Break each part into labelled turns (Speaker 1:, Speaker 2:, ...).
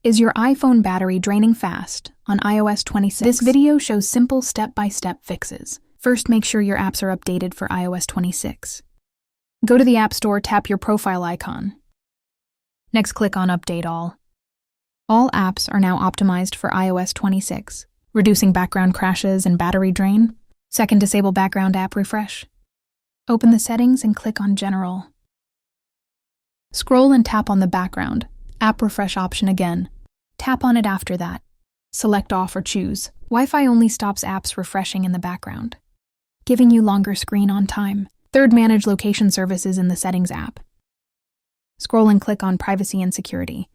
Speaker 1: Is your iPhone battery draining fast on iOS 26? This video shows simple step-by-step fixes. First, make sure your apps are updated for iOS 26. Go to the App Store, tap your profile icon. Next, click on Update All. All apps are now optimized for iOS 26, reducing background crashes and battery drain. Second, disable background app refresh. Open the settings and click on General. Scroll and tap on the background app refresh option again. Tap on it after that. Select Off or choose. Wi-Fi only stops apps refreshing in the background, giving you longer screen on time. Third, manage location services in the Settings app. Scroll and click on Privacy and Security.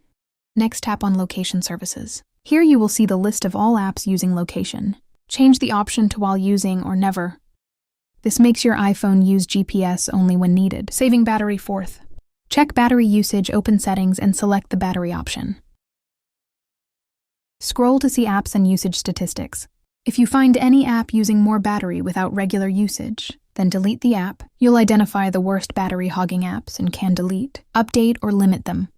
Speaker 1: Next, tap on Location Services. Here you will see the list of all apps using location. Change the option to while using or never. This makes your iPhone use GPS only when needed, saving battery. Fourth, check battery usage, open Settings, and select the battery option. Scroll to see apps and usage statistics. If you find any app using more battery without regular usage, then delete the app. You'll identify the worst battery hogging apps and can delete, update, or limit them.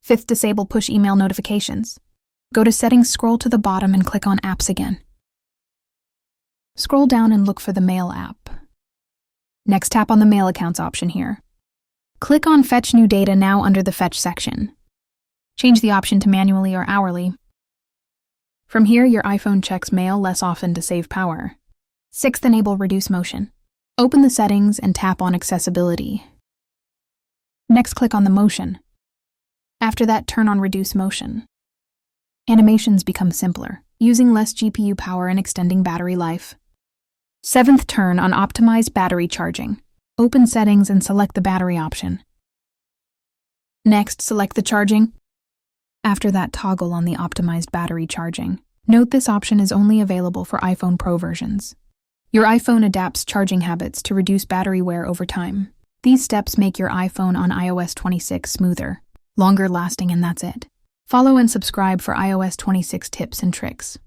Speaker 1: Fifth, disable push email notifications. Go to Settings, scroll to the bottom, and click on Apps again. Scroll down and look for the Mail app. Next, tap on the Mail Accounts option here. Click on Fetch New Data now under the Fetch section. Change the option to manually or hourly. From here, your iPhone checks mail less often to save power. Sixth, enable Reduce Motion. Open the settings and tap on Accessibility. Next, click on the Motion. After that, turn on Reduce Motion. Animations become simpler, using less GPU power and extending battery life. Seventh, turn on Optimized Battery Charging. Open Settings and select the battery option. Next, select the charging. After that, toggle on the Optimized Battery Charging. Note this option is only available for iPhone Pro versions. Your iPhone adapts charging habits to reduce battery wear over time. These steps make your iPhone on iOS 26 smoother, longer lasting, and that's it. Follow and subscribe for iOS 26 tips and tricks.